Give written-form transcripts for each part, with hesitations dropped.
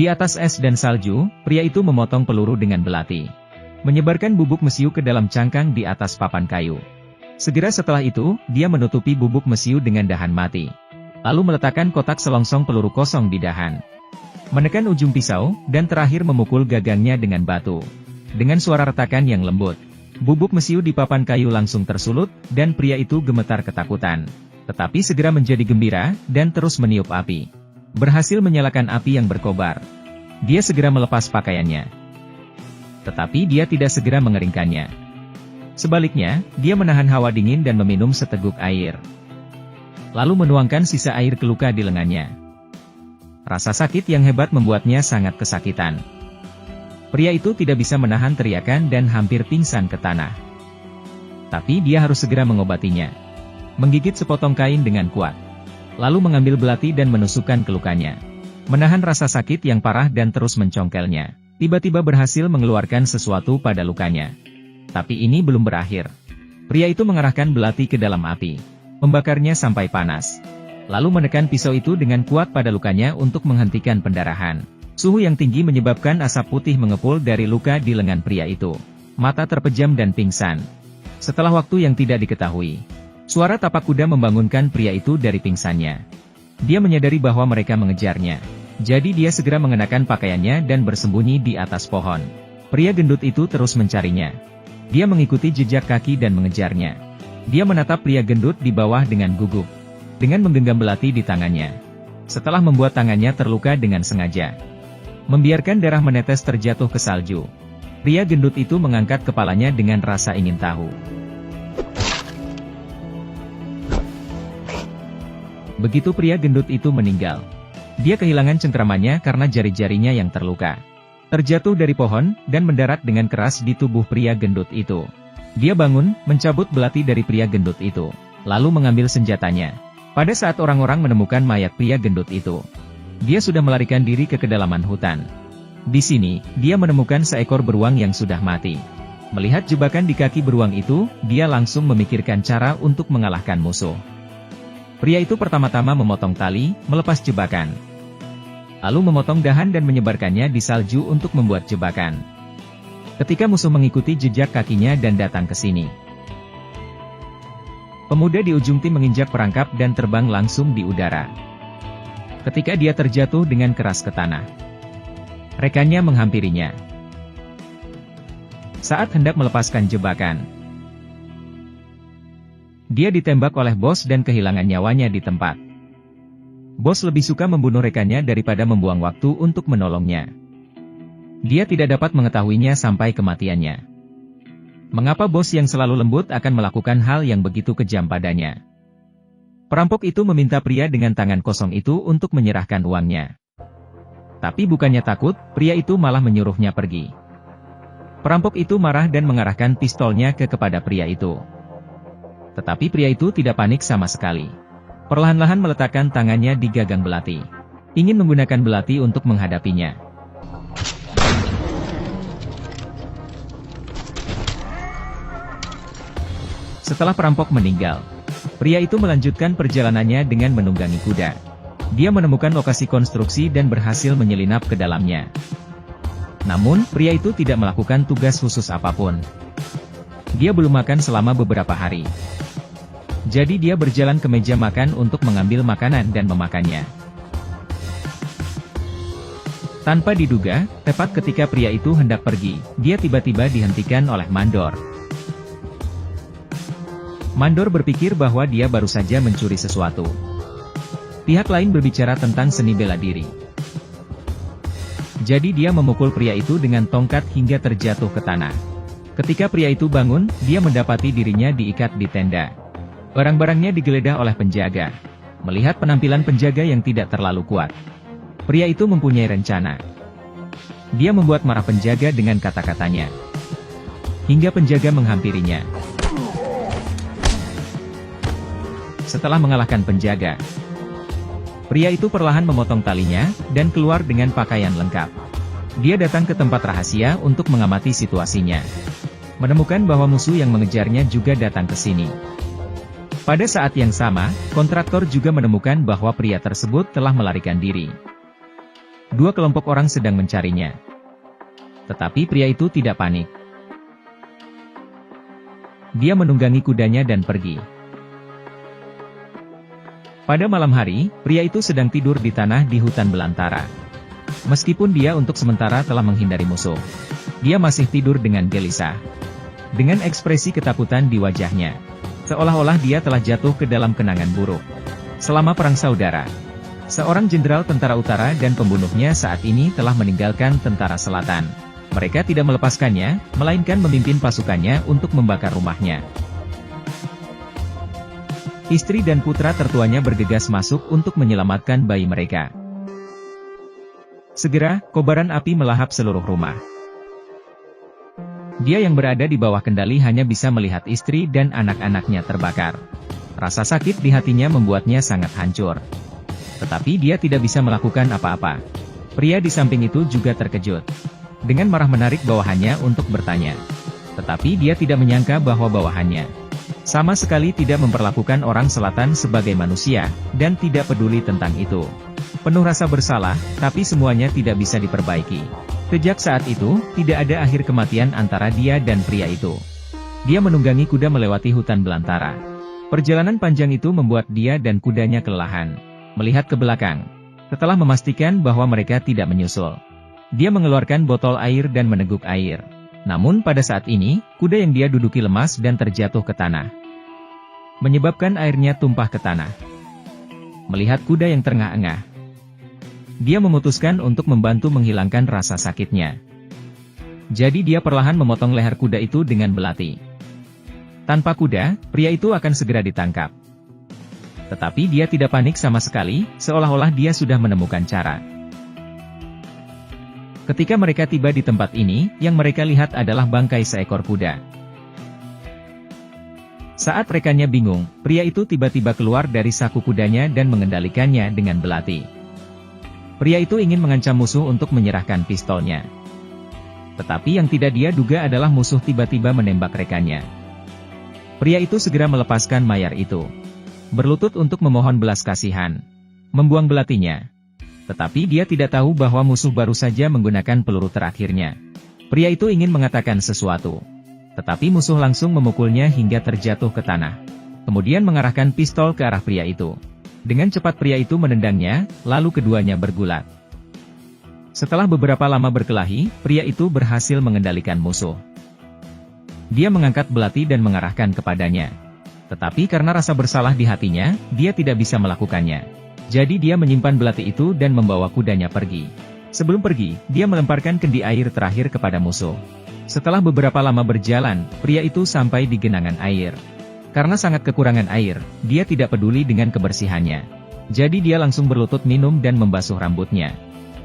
Di atas es dan salju, pria itu memotong peluru dengan belati. Menyebarkan bubuk mesiu ke dalam cangkang di atas papan kayu. Segera setelah itu, dia menutupi bubuk mesiu dengan dahan mati. Lalu meletakkan kotak selongsong peluru kosong di dahan. Menekan ujung pisau, dan terakhir memukul gagangnya dengan batu. Dengan suara retakan yang lembut, bubuk mesiu di papan kayu langsung tersulut, dan pria itu gemetar ketakutan. Tetapi segera menjadi gembira, dan terus meniup api. Berhasil menyalakan api yang berkobar. Dia segera melepas pakaiannya. Tetapi dia tidak segera mengeringkannya. Sebaliknya, dia menahan hawa dingin dan meminum seteguk air. Lalu menuangkan sisa air ke luka di lengannya. Rasa sakit yang hebat membuatnya sangat kesakitan. Pria itu tidak bisa menahan teriakan dan hampir pingsan ke tanah. Tapi dia harus segera mengobatinya. Menggigit sepotong kain dengan kuat. Lalu mengambil belati dan menusukkan ke lukanya. Menahan rasa sakit yang parah dan terus mencongkelnya. Tiba-tiba berhasil mengeluarkan sesuatu pada lukanya. Tapi ini belum berakhir. Pria itu mengarahkan belati ke dalam api. Membakarnya sampai panas. Lalu menekan pisau itu dengan kuat pada lukanya untuk menghentikan pendarahan. Suhu yang tinggi menyebabkan asap putih mengepul dari luka di lengan pria itu. Mata terpejam dan pingsan. Setelah waktu yang tidak diketahui, suara tapak kuda membangunkan pria itu dari pingsannya. Dia menyadari bahwa mereka mengejarnya. Jadi dia segera mengenakan pakaiannya dan bersembunyi di atas pohon. Pria gendut itu terus mencarinya. Dia mengikuti jejak kaki dan mengejarnya. Dia menatap pria gendut di bawah dengan gugup. Dengan menggenggam belati di tangannya. Setelah membuat tangannya terluka dengan sengaja. Membiarkan darah menetes terjatuh ke salju. Pria gendut itu mengangkat kepalanya dengan rasa ingin tahu. Begitu pria gendut itu meninggal. Dia kehilangan cengkramannya karena jari-jarinya yang terluka. Terjatuh dari pohon, dan mendarat dengan keras di tubuh pria gendut itu. Dia bangun, mencabut belati dari pria gendut itu, lalu mengambil senjatanya. Pada saat orang-orang menemukan mayat pria gendut itu, dia sudah melarikan diri ke kedalaman hutan. Di sini, dia menemukan seekor beruang yang sudah mati. Melihat jebakan di kaki beruang itu, dia langsung memikirkan cara untuk mengalahkan musuh. Pria itu pertama-tama memotong tali, melepas jebakan. Lalu memotong dahan dan menyebarkannya di salju untuk membuat jebakan. Ketika musuh mengikuti jejak kakinya dan datang ke sini. Pemuda di ujung tim menginjak perangkap dan terbang langsung di udara. Ketika dia terjatuh dengan keras ke tanah. Rekannya menghampirinya. Saat hendak melepaskan jebakan. Dia ditembak oleh bos dan kehilangan nyawanya di tempat. Bos lebih suka membunuh rekannya daripada membuang waktu untuk menolongnya. Dia tidak dapat mengetahuinya sampai kematiannya. Mengapa bos yang selalu lembut akan melakukan hal yang begitu kejam padanya? Perampok itu meminta pria dengan tangan kosong itu untuk menyerahkan uangnya. Tapi bukannya takut, pria itu malah menyuruhnya pergi. Perampok itu marah dan mengarahkan pistolnya kepada pria itu. Tetapi pria itu tidak panik sama sekali. Perlahan-lahan meletakkan tangannya di gagang belati. Ingin menggunakan belati untuk menghadapinya. Setelah perampok meninggal, pria itu melanjutkan perjalanannya dengan menunggangi kuda. Dia menemukan lokasi konstruksi dan berhasil menyelinap ke dalamnya. Namun, pria itu tidak melakukan tugas khusus apapun. Dia belum makan selama beberapa hari. Jadi dia berjalan ke meja makan untuk mengambil makanan dan memakannya. Tanpa diduga, tepat ketika pria itu hendak pergi, dia tiba-tiba dihentikan oleh mandor. Mandor berpikir bahwa dia baru saja mencuri sesuatu. Pihak lain berbicara tentang seni bela diri. Jadi dia memukul pria itu dengan tongkat hingga terjatuh ke tanah. Ketika pria itu bangun, dia mendapati dirinya diikat di tenda. Barang-barangnya digeledah oleh penjaga. Melihat penampilan penjaga yang tidak terlalu kuat, pria itu mempunyai rencana. Dia membuat marah penjaga dengan kata-katanya. Hingga penjaga menghampirinya. Setelah mengalahkan penjaga, pria itu perlahan memotong talinya, dan keluar dengan pakaian lengkap. Dia datang ke tempat rahasia untuk mengamati situasinya. Menemukan bahwa musuh yang mengejarnya juga datang ke sini. Pada saat yang sama, kontraktor juga menemukan bahwa pria tersebut telah melarikan diri. Dua kelompok orang sedang mencarinya. Tetapi pria itu tidak panik. Dia menunggangi kudanya dan pergi. Pada malam hari, pria itu sedang tidur di tanah di hutan belantara. Meskipun dia untuk sementara telah menghindari musuh, dia masih tidur dengan gelisah. Dengan ekspresi ketakutan di wajahnya, seolah-olah dia telah jatuh ke dalam kenangan buruk. Selama Perang Saudara, seorang jenderal tentara utara dan pembunuhnya saat ini telah meninggalkan tentara selatan. Mereka tidak melepaskannya, melainkan memimpin pasukannya untuk membakar rumahnya. Istri dan putra tertuanya bergegas masuk untuk menyelamatkan bayi mereka. Segera, kobaran api melahap seluruh rumah. Dia yang berada di bawah kendali hanya bisa melihat istri dan anak-anaknya terbakar. Rasa sakit di hatinya membuatnya sangat hancur. Tetapi dia tidak bisa melakukan apa-apa. Pria di samping itu juga terkejut. Dengan marah menarik bawahannya untuk bertanya. Tetapi dia tidak menyangka bahwa bawahannya sama sekali tidak memperlakukan orang selatan sebagai manusia, dan tidak peduli tentang itu. Penuh rasa bersalah, tapi semuanya tidak bisa diperbaiki. Sejak saat itu, tidak ada akhir kematian antara dia dan pria itu. Dia menunggangi kuda melewati hutan belantara. Perjalanan panjang itu membuat dia dan kudanya kelelahan. Melihat ke belakang, setelah memastikan bahwa mereka tidak menyusul, dia mengeluarkan botol air dan meneguk air. Namun pada saat ini, kuda yang dia duduki lemas dan terjatuh ke tanah, menyebabkan airnya tumpah ke tanah. Melihat kuda yang terengah-engah, dia memutuskan untuk membantu menghilangkan rasa sakitnya. Jadi dia perlahan memotong leher kuda itu dengan belati. Tanpa kuda, pria itu akan segera ditangkap. Tetapi dia tidak panik sama sekali, seolah-olah dia sudah menemukan cara. Ketika mereka tiba di tempat ini, yang mereka lihat adalah bangkai seekor kuda. Saat rekannya bingung, pria itu tiba-tiba keluar dari saku kudanya dan mengendalikannya dengan belati. Pria itu ingin mengancam musuh untuk menyerahkan pistolnya. Tetapi yang tidak dia duga adalah musuh tiba-tiba menembak rekannya. Pria itu segera melepaskan mayar itu, berlutut untuk memohon belas kasihan, membuang belatinya. Tetapi dia tidak tahu bahwa musuh baru saja menggunakan peluru terakhirnya. Pria itu ingin mengatakan sesuatu. Tetapi musuh langsung memukulnya hingga terjatuh ke tanah. Kemudian mengarahkan pistol ke arah pria itu. Dengan cepat pria itu menendangnya, lalu keduanya bergulat. Setelah beberapa lama berkelahi, pria itu berhasil mengendalikan musuh. Dia mengangkat belati dan mengarahkan kepadanya. Tetapi karena rasa bersalah di hatinya, dia tidak bisa melakukannya. Jadi dia menyimpan belati itu dan membawa kudanya pergi. Sebelum pergi, dia melemparkan kendi air terakhir kepada musuh. Setelah beberapa lama berjalan, pria itu sampai di genangan air. Karena sangat kekurangan air, dia tidak peduli dengan kebersihannya. Jadi dia langsung berlutut minum dan membasuh rambutnya.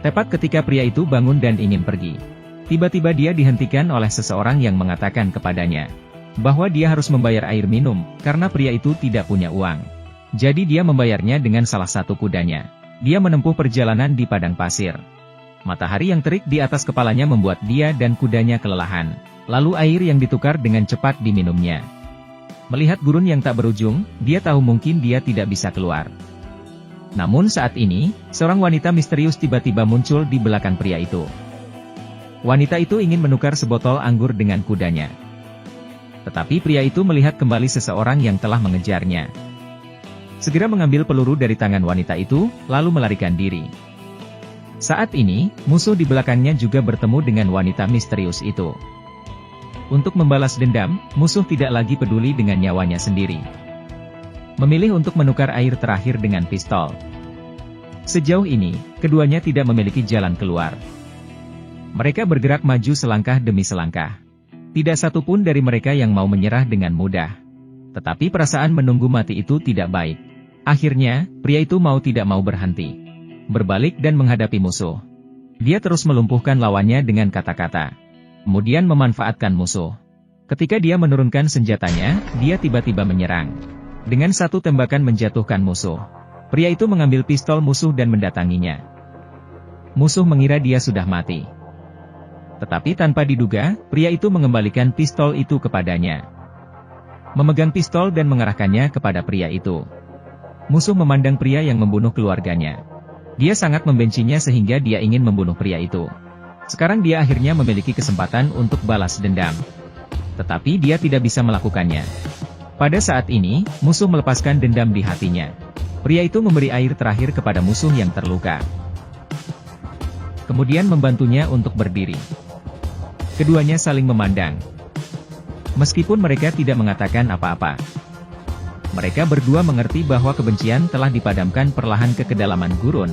Tepat ketika pria itu bangun dan ingin pergi, tiba-tiba dia dihentikan oleh seseorang yang mengatakan kepadanya bahwa dia harus membayar air minum, karena pria itu tidak punya uang. Jadi dia membayarnya dengan salah satu kudanya. Dia menempuh perjalanan di padang pasir. Matahari yang terik di atas kepalanya membuat dia dan kudanya kelelahan. Lalu air yang ditukar dengan cepat diminumnya. Melihat gurun yang tak berujung, dia tahu mungkin dia tidak bisa keluar. Namun saat ini, seorang wanita misterius tiba-tiba muncul di belakang pria itu. Wanita itu ingin menukar sebotol anggur dengan kudanya. Tetapi pria itu melihat kembali seseorang yang telah mengejarnya. Segera mengambil peluru dari tangan wanita itu, lalu melarikan diri. Saat ini, musuh di belakangnya juga bertemu dengan wanita misterius itu. Untuk membalas dendam, musuh tidak lagi peduli dengan nyawanya sendiri. Memilih untuk menukar air terakhir dengan pistol. Sejauh ini, keduanya tidak memiliki jalan keluar. Mereka bergerak maju selangkah demi selangkah. Tidak satu pun dari mereka yang mau menyerah dengan mudah. Tetapi perasaan menunggu mati itu tidak baik. Akhirnya, pria itu mau tidak mau berhenti. Berbalik dan menghadapi musuh. Dia terus melumpuhkan lawannya dengan kata-kata. Kemudian memanfaatkan musuh. Ketika dia menurunkan senjatanya, dia tiba-tiba menyerang. Dengan satu tembakan menjatuhkan musuh. Pria itu mengambil pistol musuh dan mendatanginya. Musuh mengira dia sudah mati. Tetapi tanpa diduga, pria itu mengembalikan pistol itu kepadanya. Memegang pistol dan mengarahkannya kepada pria itu. Musuh memandang pria yang membunuh keluarganya. Dia sangat membencinya sehingga dia ingin membunuh pria itu. Sekarang dia akhirnya memiliki kesempatan untuk balas dendam. Tetapi dia tidak bisa melakukannya. Pada saat ini, musuh melepaskan dendam di hatinya. Pria itu memberi air terakhir kepada musuh yang terluka. Kemudian membantunya untuk berdiri. Keduanya saling memandang. Meskipun mereka tidak mengatakan apa-apa. Mereka berdua mengerti bahwa kebencian telah dipadamkan perlahan ke kedalaman gurun.